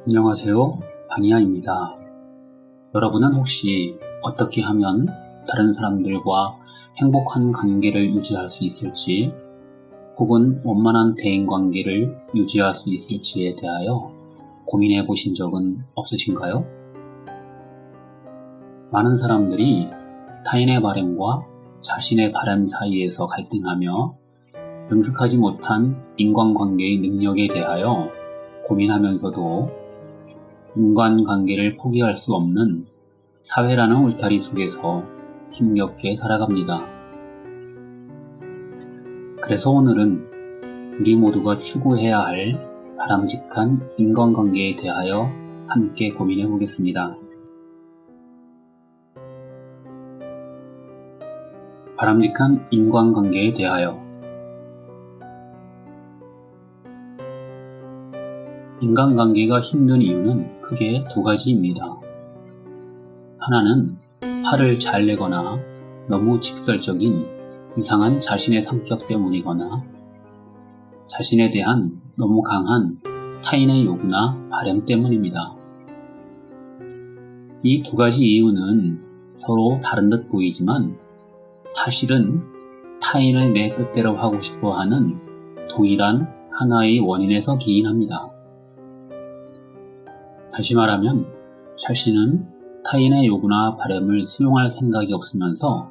안녕하세요. 바니아입니다. 여러분은 혹시 어떻게 하면 다른 사람들과 행복한 관계를 유지할 수 있을지, 혹은 원만한 대인관계를 유지할 수 있을지에 대하여 고민해 보신 적은 없으신가요? 많은 사람들이 타인의 바람과 자신의 바람 사이에서 갈등하며 능숙하지 못한 인간관계의 능력에 대하여 고민하면서도 인간관계를 포기할 수 없는 사회라는 울타리 속에서 힘겹게 살아갑니다. 그래서 오늘은 우리 모두가 추구해야 할 바람직한 인간관계에 대하여 함께 고민해 보겠습니다. 바람직한 인간관계에 대하여. 인간관계가 힘든 이유는 크게 두 가지입니다. 하나는 화를 잘 내거나 너무 직설적인 이상한 자신의 성격 때문이거나, 자신에 대한 너무 강한 타인의 요구나 바람 때문입니다. 이 두 가지 이유는 서로 다른 듯 보이지만 사실은 타인을 내 뜻대로 하고 싶어 하는 동일한 하나의 원인에서 기인합니다. 다시 말하면 자신은 타인의 요구나 바람을 수용할 생각이 없으면서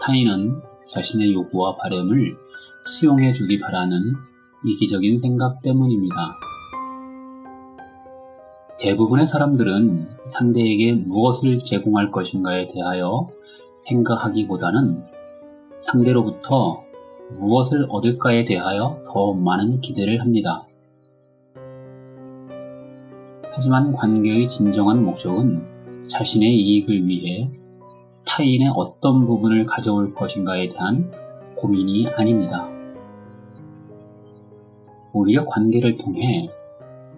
타인은 자신의 요구와 바람을 수용해 주기 바라는 이기적인 생각 때문입니다. 대부분의 사람들은 상대에게 무엇을 제공할 것인가에 대하여 생각하기보다는 상대로부터 무엇을 얻을까에 대하여 더 많은 기대를 합니다. 하지만 관계의 진정한 목적은 자신의 이익을 위해 타인의 어떤 부분을 가져올 것인가에 대한 고민이 아닙니다. 오히려 관계를 통해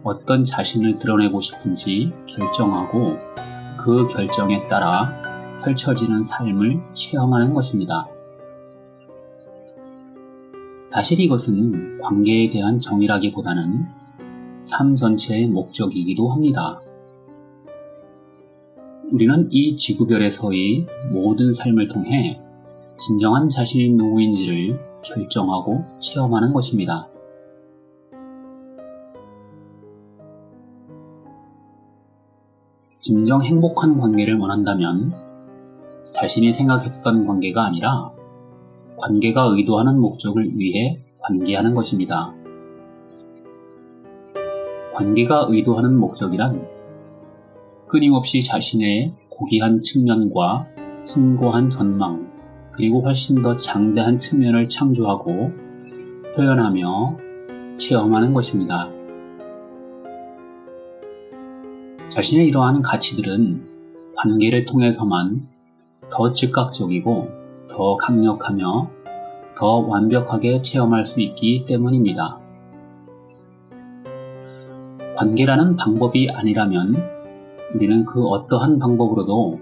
어떤 자신을 드러내고 싶은지 결정하고 그 결정에 따라 펼쳐지는 삶을 체험하는 것입니다. 사실 이것은 관계에 대한 정의라기보다는 삶 전체의 목적이기도 합니다. 우리는 이 지구별에서의 모든 삶을 통해 진정한 자신이 누구인지를 결정하고 체험하는 것입니다. 진정 행복한 관계를 원한다면 자신이 생각했던 관계가 아니라 관계가 의도하는 목적을 위해 관계하는 것입니다. 관계가 의도하는 목적이란 끊임없이 자신의 고귀한 측면과 숭고한 전망, 그리고 훨씬 더 장대한 측면을 창조하고 표현하며 체험하는 것입니다. 자신의 이러한 가치들은 관계를 통해서만 더 즉각적이고 더 강력하며 더 완벽하게 체험할 수 있기 때문입니다. 관계라는 방법이 아니라면 우리는 그 어떠한 방법으로도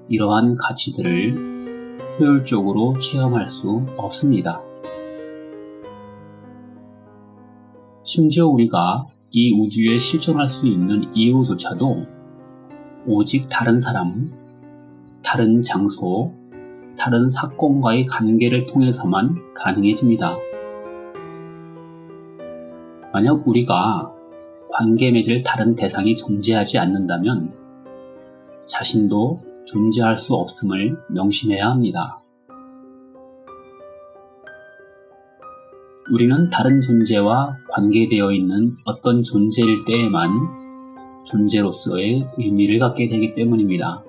이러한 가치들을 효율적으로 체험할 수 없습니다. 심지어 우리가 이 우주에 실존할 수 있는 이유조차도 오직 다른 사람, 다른 장소, 다른 사건과의 관계를 통해서만 가능해집니다. 만약 우리가 관계 맺을 다른 대상이 존재하지 않는다면 자신도 존재할 수 없음을 명심해야 합니다. 우리는 다른 존재와 관계되어 있는 어떤 존재일 때에만 존재로서의 의미를 갖게 되기 때문입니다.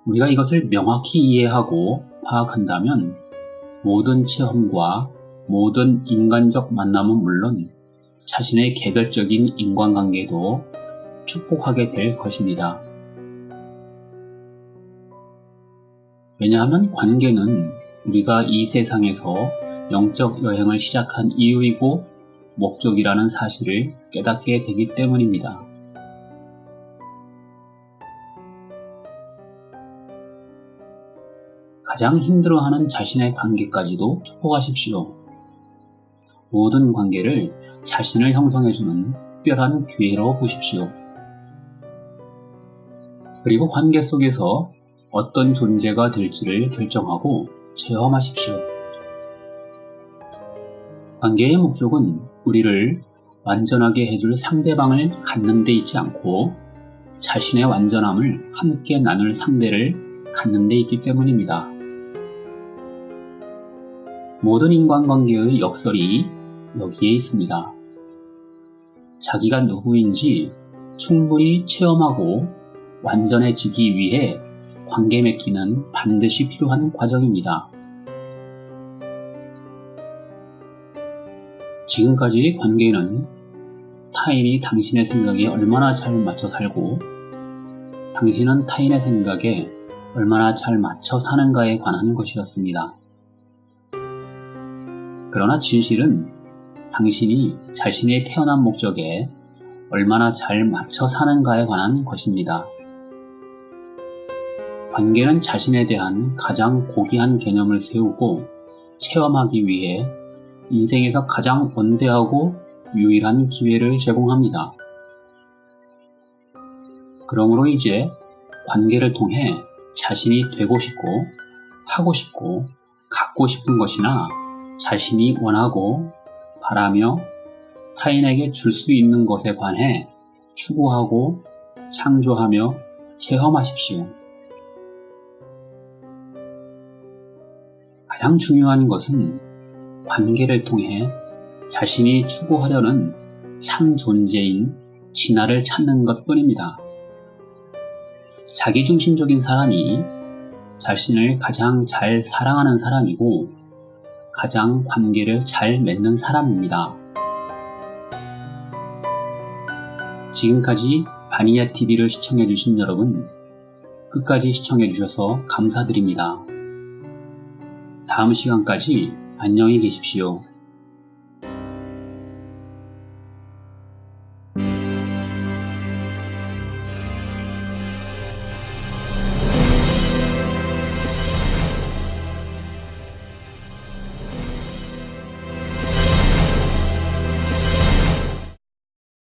우리가 이것을 명확히 이해하고 파악한다면 모든 체험과 모든 인간적 만남은 물론 자신의 개별적인 인간관계도 축복하게 될 것입니다. 왜냐하면 관계는 우리가 이 세상에서 영적 여행을 시작한 이유이고 목적이라는 사실을 깨닫게 되기 때문입니다. 가장 힘들어하는 자신의 관계까지도 축복하십시오. 모든 관계를 자신을 형성해주는 특별한 기회로 보십시오. 그리고 관계 속에서 어떤 존재가 될지를 결정하고 체험하십시오. 관계의 목적은 우리를 완전하게 해줄 상대방을 갖는 데 있지 않고 자신의 완전함을 함께 나눌 상대를 갖는 데 있기 때문입니다. 모든 인간관계의 역설이 여기에 있습니다. 자기가 누구인지 충분히 체험하고 완전해지기 위해 관계 맺기는 반드시 필요한 과정입니다. 지금까지 관계는 타인이 당신의 생각에 얼마나 잘 맞춰 살고 당신은 타인의 생각에 얼마나 잘 맞춰 사는가에 관한 것이었습니다. 그러나 진실은 당신이 자신의 태어난 목적에 얼마나 잘 맞춰 사는가에 관한 것입니다. 관계는 자신에 대한 가장 고귀한 개념을 세우고 체험하기 위해 인생에서 가장 원대하고 유일한 기회를 제공합니다. 그러므로 이제 관계를 통해 자신이 되고 싶고 하고 싶고 갖고 싶은 것이나 자신이 원하고 바라며 타인에게 줄 수 있는 것에 관해 추구하고 창조하며 체험하십시오. 가장 중요한 것은 관계를 통해 자신이 추구하려는 참 존재인 진화를 찾는 것 뿐입니다. 자기중심적인 사람이 자신을 가장 잘 사랑하는 사람이고 가장 관계를 잘 맺는 사람입니다. 지금까지 바니야TV를 시청해주신 여러분, 끝까지 시청해주셔서 감사드립니다. 다음 시간까지 안녕히 계십시오.